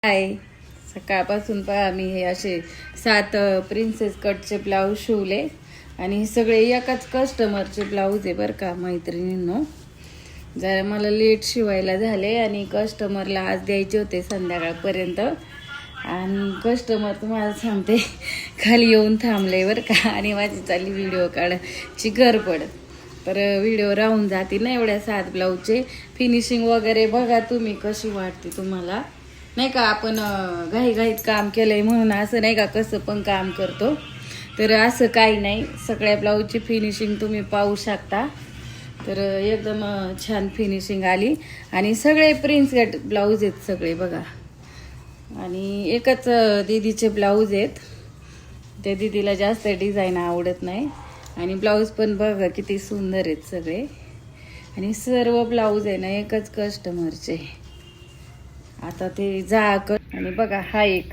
हाय. सकाळपासून पहा मी हे असे 7 प्रिन्सेस कटचे ब्लाऊज शिवले आणि हे सगळे एकाच कस्टमरचे ब्लाऊज आहे बरं का मैत्रिणींनो. जरा मला लेट शिवायला झाले आणि कस्टमरला आज द्यायचे होते संध्याकाळपर्यंत. आणि कस्टमर तुम्हाला सांगते खाली येऊन थांबले बरं का. आणि माझी चालली व्हिडिओ काढायची गडबड, तर व्हिडिओ राहून जाते ना एवढ्या 7 ब्लाऊजचे. फिनिशिंग वगैरे बघा तुम्ही कशी वाटते तुम्हाला, नाही का. आपण घाईघाईत काम केलंय म्हणून असं नाही का कसं पण काम करतो, तर असं काही नाही. सगळ्या ब्लाऊजची फिनिशिंग तुम्ही पाहू शकता. तर एकदम छान फिनिशिंग आली आणि सगळे प्रिन्स कट ब्लाऊज आहेत सगळे बघा. आणि एकच दीदीचे ब्लाऊज आहेत, त्या दीदीला जास्त डिझाईन आवडत नाही. आणि ब्लाऊज पण बघा किती सुंदर आहेत सगळे. आणि सर्व ब्लाऊज आहे ना एकच कस्टमरचे. आता ते आणि बघा हा एक,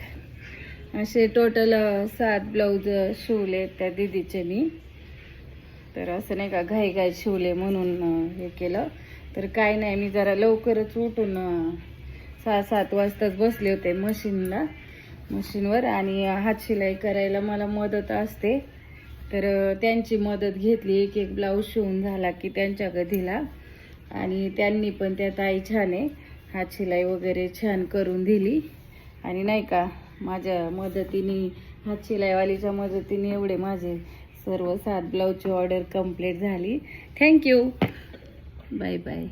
असे टोटल 7 ब्लाऊज शिवले त्या दीदीचे मी. तर असं नाही का घाई शिवले म्हणून हे केलं. तर काय नाही, मी जरा लवकरच उठून 6-7 वाजताच बसले होते मशीनवर. आणि हात शिलाई करायला मला मदत असते, तर त्यांची मदत घेतली. एक ब्लाऊज शिवून झाला की त्यांच्याकडे दिला. आणि त्यांनी पण त्या ताई छान आहे, हात शिलाई वगैरे छान करून दिली. आणि नाही का माझ्या मदतीने, हात शिलाईवालीच्या मदतीने एवढे माझे सर्व 7 ब्लाऊजची ऑर्डर कंप्लीट झाली. थँक्यू. Bye bye.